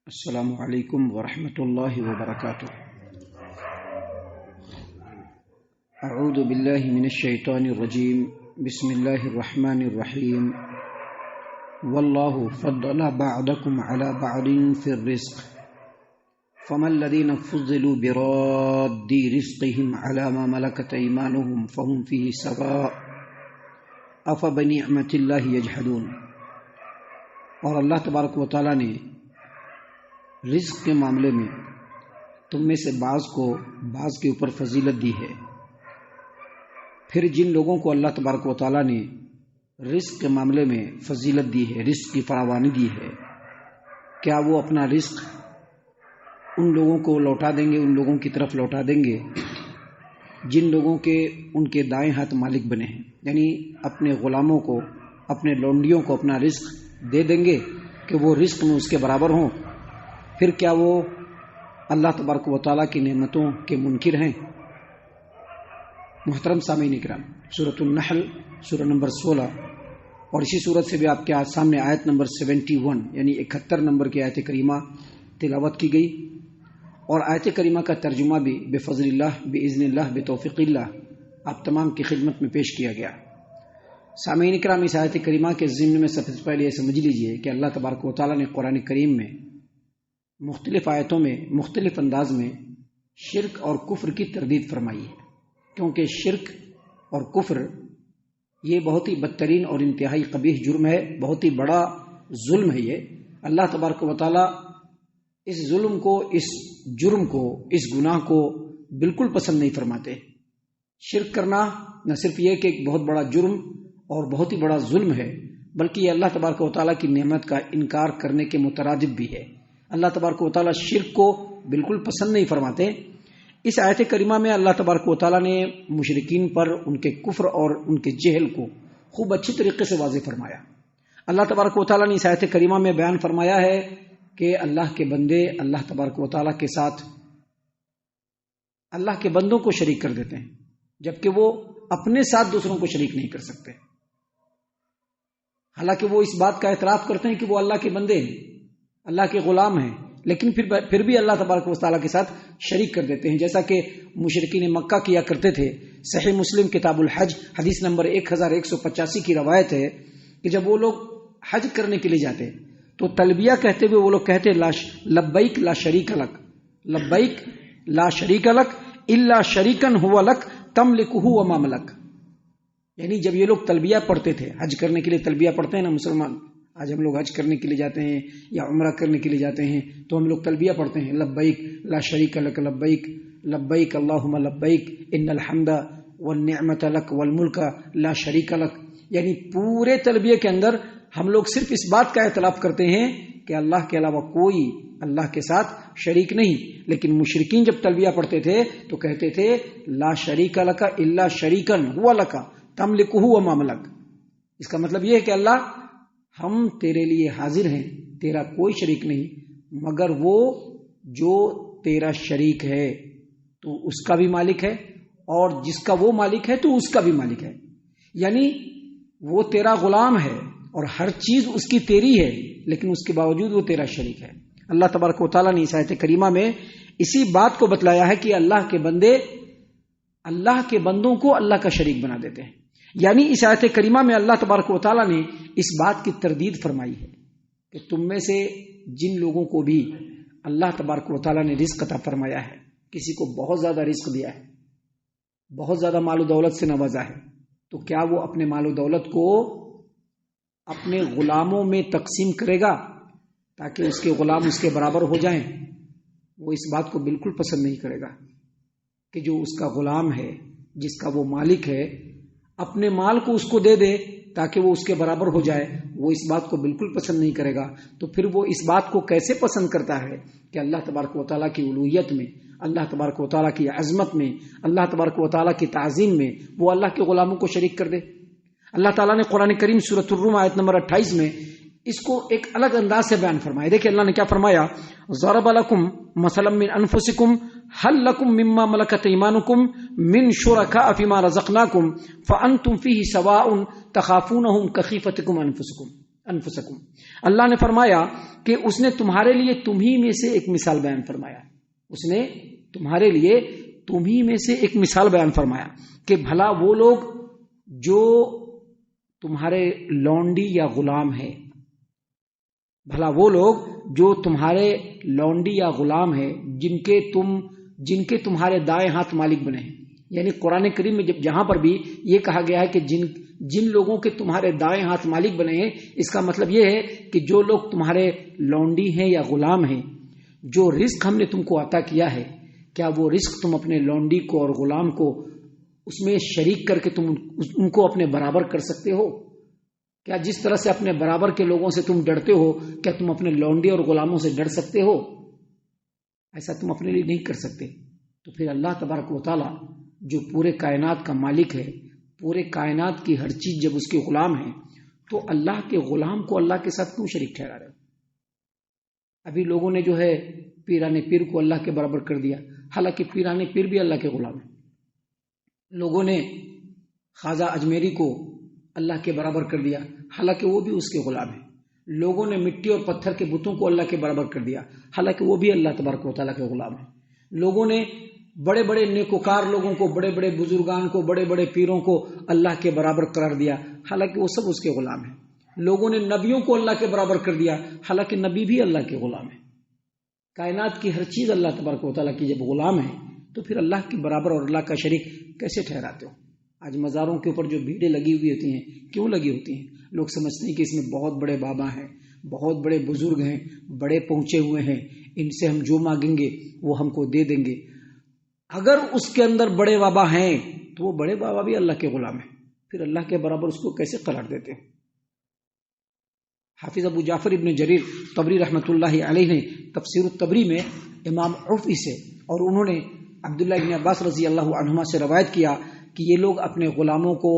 السلام علیکم ورحمۃ اللہ وبرکاتہ۔ اعوذ باللہ من الشیطان الرجیم، بسم اللہ الرحمن الرحیم۔ واللہ فضل بعضکم علی بعض فی الرزق فما الذین فضلوا براد رزقهم علی ما ملکت ایمانهم فهم فیہ سواء افبنعمت اللہ یجحدون۔ اور اللہ تبارک و تعالیٰ نے رزق کے معاملے میں تم میں سے بعض کو بعض کے اوپر فضیلت دی ہے۔ پھر جن لوگوں کو اللہ تبارک و تعالیٰ نے رزق کے معاملے میں فضیلت دی ہے، رزق کی فراوانی دی ہے، کیا وہ اپنا رزق ان لوگوں کو لوٹا دیں گے، ان لوگوں کی طرف لوٹا دیں گے جن لوگوں کے ان کے دائیں ہاتھ مالک بنے ہیں؟ یعنی اپنے غلاموں کو، اپنے لونڈیوں کو اپنا رزق دے دیں گے کہ وہ رزق میں اس کے برابر ہوں؟ پھر کیا وہ اللہ تبارک و تعالیٰ کی نعمتوں کے منکر ہیں؟ محترم سامعین کرام، سورۃ النحل سورہ نمبر 16 اور اسی سورت سے بھی آپ کے سامنے آیت نمبر 71 یعنی 71 نمبر کی آیت کریمہ تلاوت کی گئی، اور آیت کریمہ کا ترجمہ بھی بفضل اللہ، باذن اللہ، بتوفیق اللہ آپ تمام کی خدمت میں پیش کیا گیا۔ سامعین کرام، اس آیت کریمہ کے ضمن میں سب سے پہلے یہ سمجھ لیجئے کہ اللہ تبارک و تعالیٰ نے قرآن کریم میں مختلف آیتوں میں مختلف انداز میں شرک اور کفر کی تردید فرمائی ہے، کیونکہ شرک اور کفر یہ بہت ہی بدترین اور انتہائی قبیح جرم ہے، بہت ہی بڑا ظلم ہے۔ یہ اللہ تبارک و تعالیٰ اس ظلم کو، اس جرم کو، اس گناہ کو بالکل پسند نہیں فرماتے۔ شرک کرنا نہ صرف یہ کہ ایک بہت بڑا جرم اور بہت ہی بڑا ظلم ہے، بلکہ یہ اللہ تبارک و تعالیٰ کی نعمت کا انکار کرنے کے مترادف بھی ہے۔ اللہ تبارک و تعالیٰ شرک کو بالکل پسند نہیں فرماتے۔ اس آیت کریمہ میں اللہ تبارک و تعالیٰ نے مشرکین پر ان کے کفر اور ان کے جہل کو خوب اچھی طریقے سے واضح فرمایا۔ اللہ تبارک و تعالیٰ نے اس آیت کریمہ میں بیان فرمایا ہے کہ اللہ کے بندے اللہ تبارک و تعالیٰ کے ساتھ اللہ کے بندوں کو شریک کر دیتے ہیں، جبکہ وہ اپنے ساتھ دوسروں کو شریک نہیں کر سکتے۔ حالانکہ وہ اس بات کا اعتراف کرتے ہیں کہ وہ اللہ کے بندے ہیں، اللہ کے غلام ہیں، لیکن پھر بھی اللہ تبارک و تعالیٰ کے ساتھ شریک کر دیتے ہیں، جیسا کہ مشرکین مکہ کیا کرتے تھے۔ صحیح مسلم کتاب الحج حدیث نمبر 1185 کی روایت ہے کہ جب وہ لوگ حج کرنے کے لیے جاتے تو تلبیہ کہتے ہوئے وہ لوگ کہتے لبیک لا شریک لک، لبیک لا شریک لک الا شریکن ہوا لک تملکہ وما ملک۔ یعنی جب یہ لوگ تلبیہ پڑھتے تھے، حج کرنے کے لیے تلبیہ پڑھتے ہیں نا مسلمان، آج ہم لوگ حج کرنے کے لیے جاتے ہیں یا عمرہ کرنے کے لیے جاتے ہیں تو ہم لوگ تلبیہ پڑھتے ہیں، لبیک لا شریک لک لبیک، لبیک اللہم لبیک ان الحمد والنعمت لک والملک لا شریک لک۔ یعنی پورے تلبیہ کے اندر ہم لوگ صرف اس بات کا اعتراف کرتے ہیں کہ اللہ کے علاوہ کوئی اللہ کے ساتھ شریک نہیں، لیکن مشرکین جب تلبیہ پڑھتے تھے تو کہتے تھے لا شریک لک الا شریکن ہوا لک تملکہ وما ملک۔ اس کا مطلب یہ ہے کہ اللہ، ہم تیرے لیے حاضر ہیں، تیرا کوئی شریک نہیں مگر وہ جو تیرا شریک ہے تو اس کا بھی مالک ہے، اور جس کا وہ مالک ہے تو اس کا بھی مالک ہے۔ یعنی وہ تیرا غلام ہے اور ہر چیز اس کی تیری ہے، لیکن اس کے باوجود وہ تیرا شریک ہے۔ اللہ تبارک و تعالیٰ نے اس آیت کریمہ میں اسی بات کو بتلایا ہے کہ اللہ کے بندے اللہ کے بندوں کو اللہ کا شریک بنا دیتے ہیں۔ یعنی اس آیت کریمہ میں اللہ تبارک و تعالیٰ نے اس بات کی تردید فرمائی ہے کہ تم میں سے جن لوگوں کو بھی اللہ تبارک و تعالیٰ نے رزق عطا فرمایا ہے، کسی کو بہت زیادہ رزق دیا ہے، بہت زیادہ مال و دولت سے نوازا ہے، تو کیا وہ اپنے مال و دولت کو اپنے غلاموں میں تقسیم کرے گا تاکہ اس کے غلام اس کے برابر ہو جائیں؟ وہ اس بات کو بالکل پسند نہیں کرے گا کہ جو اس کا غلام ہے، جس کا وہ مالک ہے، اپنے مال کو اس کو دے دے تاکہ وہ اس کے برابر ہو جائے۔ وہ اس بات کو بالکل پسند نہیں کرے گا۔ تو پھر وہ اس بات کو کیسے پسند کرتا ہے کہ اللہ تبارک و تعالیٰ کی الوہیت میں، اللہ تبارک و تعالیٰ کی عظمت میں، اللہ تبارک و تعالیٰ کی تعظیم میں وہ اللہ کے غلاموں کو شریک کر دے؟ اللہ تعالیٰ نے قرآن کریم سورۃ الروم آیت نمبر 28 میں اس کو ایک الگ انداز سے بیان فرمایا۔ دیکھیں اللہ نے کیا فرمایا، ضرب لکم مثلا من انفسکم هل لکم مما ملکت ایمانکم من شرکاء فیما رزقناکم فانتم فیہ سواء تخافونہم کخیفتکم انفسکم۔ अनफुसकुम। अल्लाह ने फरमाया कि उसने तुम्हारे लिए तुम्ही में से एक मिसाल बयान फरमाया, उसने तुम्हारे लिए तुम्ही में से एक मिसाल बयान फरमाया कि भला वो लोग जो तुम्हारे लौंडी या गुलाम है, भला वो लोग जो तुम्हारे लौंडी या गुलाम है जिनके तुम्हारे दाएं हाथ मालिक बने हैं। यानी कुरान करीम में जहां पर भी ये कहा गया है कि जिन लोगों के तुम्हारे दाएं हाथ मालिक बने हैं, इसका मतलब ये है कि जो लोग तुम्हारे लौंडी हैं या गुलाम हैं, जो रिस्क हमने तुमको अता किया है, क्या वो रिस्क तुम अपने लौंडी को और गुलाम को उसमें शरीक करके तुम उनको अपने बराबर कर सकते हो? क्या जिस तरह से अपने बराबर के लोगों से तुम डरते हो, क्या तुम अपने लौंडी और गुलामों से डर सकते हो? ऐसा तुम अपने लिए नहीं कर सकते। तो फिर अल्लाह तबारक व तआला जो पूरे कायनात का मालिक है, पूरे कायनात की हर चीज जब उसके गुलाम है, तो अल्लाह के गुलाम को अल्लाह के साथ क्यों शरीक ठहरा रहे हो? अभी लोगों ने जो है पीराने पीर को अल्लाह के बराबर कर दिया, हालांकि पीराने पीर भी अल्लाह के गुलाम है। लोगों ने ख्वाजा अजमेरी को अल्लाह के बराबर कर दिया, हालांकि वो भी उसके गुलाम है। लोगों ने मिट्टी और पत्थर के बुतों को अल्लाह के बराबर कर दिया, हालांकि वो भी अल्लाह तबारक व तआला के गुलाम है। लोगों ने बड़े बड़े नेकोकार लोगों को, बड़े बड़े बुजुर्गान को, बड़े बड़े पीरों को अल्लाह के बराबर करार दिया, हालांकि वो सब उसके गुलाम है। लोगों ने नबियों को अल्लाह के बराबर कर दिया, हालांकि नबी भी अल्लाह के गुलाम है। कायनात की हर चीज अल्लाह तबारक व तआला की जब गुलाम है, तो फिर अल्लाह के बराबर और अल्लाह का शरीक कैसे ठहराते हो? आज मज़ारों के ऊपर जो भीड़ें लगी हुई होती हैं, क्यों लगी होती हैं? लोग समझते हैं कि इसमें बहुत बड़े बाबा हैं, बहुत बड़े बुजुर्ग हैं, बड़े पहुंचे हुए हैं, इनसे हम जो मांगेंगे वो हमको दे देंगे। अगर उसके अंदर बड़े बाबा हैं तो वो बड़े बाबा भी अल्लाह के गुलाम है, फिर अल्लाह के बराबर उसको कैसे करार देते हैं? हाफिज अबू जाफर इब्न जरीर तबरी रहमतुल्लाहि अलैह ने तफसीर तबरी में इमाम उर्फी से और उन्होंने अब्दुल्लाह इब्न अब्बास रजी अल्लाह अन्हुमा से रवायत किया कि ये लोग अपने गुलामों को,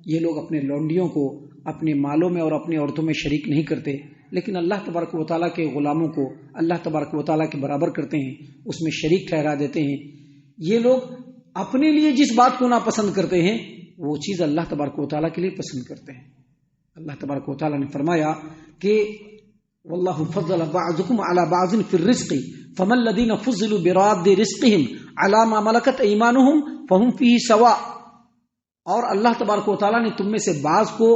ये लोग अपने लौंडियों को अपने मालों में और अपनी औरतों में शरीक नहीं करते, लेकिन अल्लाह तबारक व तआला के गुलामों को अल्लाह तबारक व तआला के बराबर करते हैं, उसमें शरीक ठहरा देते हैं। ये लोग अपने लिए जिस बात को नापसंद करते हैं, वो चीज़ अल्लाह तबारक व तआला के लिए पसंद करते हैं। अल्लाह तबारक व तआला ने फरमाया कि वल्लाहु फज़्ज़ल बअज़कुम अला बअज़िन फिर रिज़्क़ि फमल्लज़ीना फुज़्ज़िलू बिराद्दि रिज़्क़िहिम अला मा मलकत ऐमानुहुम फहुम फीही सवा। और अल्लाह तबारक व तआला ने तुम में से बाज को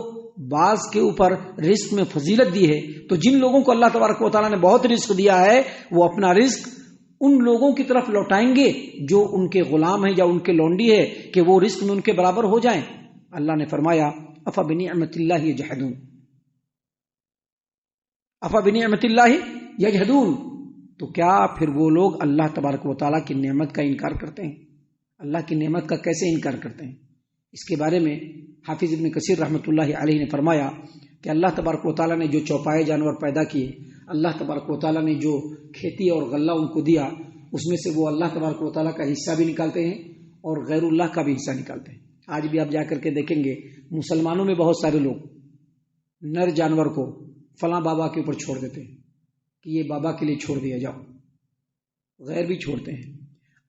बाज के ऊपर रिस्क में फजीलत दी है, तो जिन लोगों को अल्लाह तबारक व तआला ने बहुत रिस्क दिया है, वो अपना रिस्क उन लोगों की तरफ लौटाएंगे जो उनके गुलाम है या उनके लौंडी है, कि वो रिस्क में उनके बराबर हो जाएं। अल्लाह ने फरमाया अफा बिनिअमतिल्लाहि यजहदून, अफा बिनिअमतिल्लाहि यजहदून, तो क्या फिर वो लोग अल्लाह तबारक व तआला की नेमत का इनकार करते हैं? अल्लाह की नेमत का कैसे इनकार करते हैं? इसके बारे में हाफिज इब्न कसीर रहमतुल्लाहि अलैहि ने फरमाया कि अल्लाह तबारक व तआला ने जो चौपाए जानवर पैदा किए, अल्लाह तबारक व तआला ने जो खेती और गल्ला उनको दिया, उसमें से वो अल्लाह तबारक व तआला का हिस्सा भी निकालते हैं और गैरुल्लाह का भी हिस्सा निकालते हैं। आज भी आप जाकर के देखेंगे, मुसलमानों में बहुत सारे लोग नर जानवर को फलां बाबा के ऊपर छोड़ देते हैं कि ये बाबा के लिए छोड़ दिया जाओ, गैर भी छोड़ते हैं।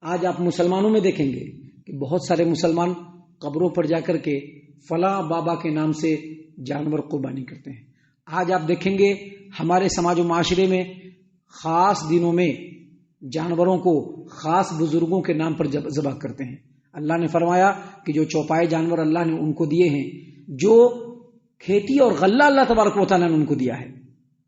आज आप मुसलमानों में देखेंगे कि बहुत सारे मुसलमान कब्रों पर जाकर के फलां बाबा के नाम से जानवर कुर्बानी करते हैं। आज आप देखेंगे हमारे समाज और माशरे में खास दिनों में जानवरों को खास बुजुर्गों के नाम पर ज़बह करते हैं। अल्लाह ने फरमाया कि जो चौपाए जानवर अल्लाह ने उनको दिए हैं, जो खेती और गल्ला अल्लाह तबारक व तआला ने उनको दिया है,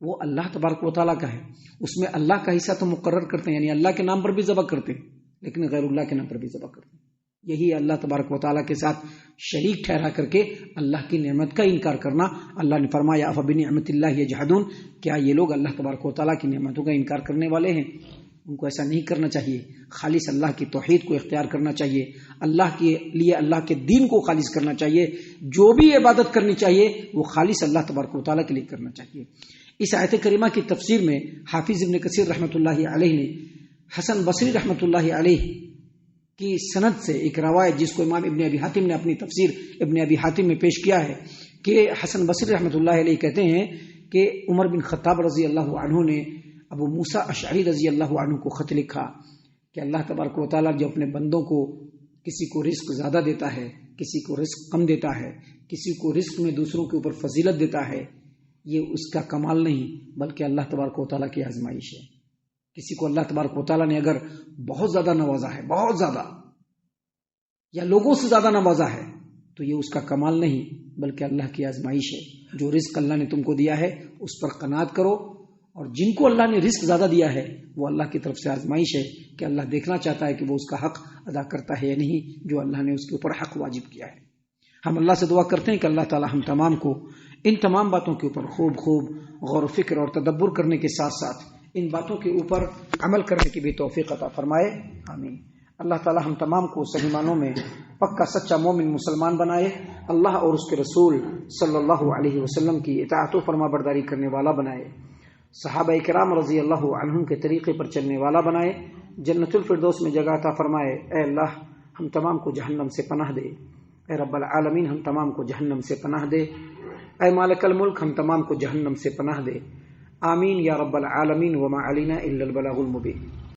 वो अल्लाह तबारक व तआला का है, उसमें अल्लाह का हिस्सा तो मुकर्रर करते हैं, यानी अल्लाह के नाम पर भी ज़बह करते हैं, लेकिन गैरुल्लाह के नाम पर भी ज़बह करते हैं। यही अल्लाह तबारक व तआला के साथ शरीक ठहरा करके अल्लाह की नेमत का इनकार करना। अल्लाह ने फरमाया अफ़ बिनिअमतिल्लाहि यजहदून, क्या ये लोग अल्लाह तबारक व तआला की नेमतों का इनकार करने वाले हैं? उनको ऐसा नहीं करना चाहिए। खालिस अल्लाह की तौहीद को इख्तियार करना चाहिए, अल्लाह के लिए अल्लाह के दीन को खालिस करना चाहिए। जो भी इबादत करनी चाहिए वो खालिस अल्लाह तबारक व तआला के लिए करना चाहिए। इस आयत करीमा की तफसीर में हाफिज इब्न कसीर रहमतुल्लाहि अलैहि ने हसन बसरी रहमतुल्लाहि अलैहि की सनद से एक रवायत, जिसको इमाम इब्न अबी हातिम ने अपनी तफसीर इब्न अबी हातिम में पेश किया है, कि हसन बसरी रहमतुल्लाहि अलैहि कहते हैं कि उमर बिन खत्ताब रजी अल्लाह अन्हु ने अबू मूसा अशअरी रजी अल्लाह अन्हु को खत लिखा कि अल्लाह तबारक व तआला जो अपने बंदों को किसी को रिस्क ज़्यादा देता है, किसी को रिस्क कम देता है, किसी को रिस्क में दूसरों के ऊपर फजीलत देता है, یہ اس کا کمال نہیں بلکہ اللہ تبارک و تعالیٰ کی آزمائش ہے۔ کسی کو اللہ تبارک و تعالیٰ نے اگر بہت زیادہ نوازا ہے، بہت زیادہ، یا لوگوں سے زیادہ نوازا ہے، تو یہ اس کا کمال نہیں بلکہ اللہ کی آزمائش ہے۔ جو رزق اللہ نے تم کو دیا ہے اس پر قناعت کرو، اور جن کو اللہ نے رزق زیادہ دیا ہے وہ اللہ کی طرف سے آزمائش ہے کہ اللہ دیکھنا چاہتا ہے کہ وہ اس کا حق ادا کرتا ہے یا نہیں جو اللہ نے اس کے اوپر حق واجب کیا ہے۔ ہم اللہ سے دعا کرتے ہیں کہ اللہ تعالی ہم تمام کو ان تمام باتوں کے اوپر خوب غور و فکر اور تدبر کرنے کے ساتھ ساتھ ان باتوں کے اوپر عمل کرنے کی بھی توفیق عطا فرمائے، آمین۔ اللہ تعالی ہم تمام کو صحیح معنوں میں پکا سچا مومن مسلمان بنائے، اللہ اور اس کے رسول صلی اللہ علیہ وسلم کی اطاعت و فرما برداری کرنے والا بنائے، صحابہ کرام رضی اللہ عنہم کے طریقے پر چلنے والا بنائے، جنت الفردوس میں جگہ عطا فرمائے۔ اے اللہ ہم تمام کو جہنم سے پناہ دے، اے رب العالمین ہم تمام کو جہنم سے پناہ دے، اے مالک الملک ہم تمام کو جہنم سے پناہ دے، آمین یا رب العالمین۔ وما علینا الا البلاغ المبین۔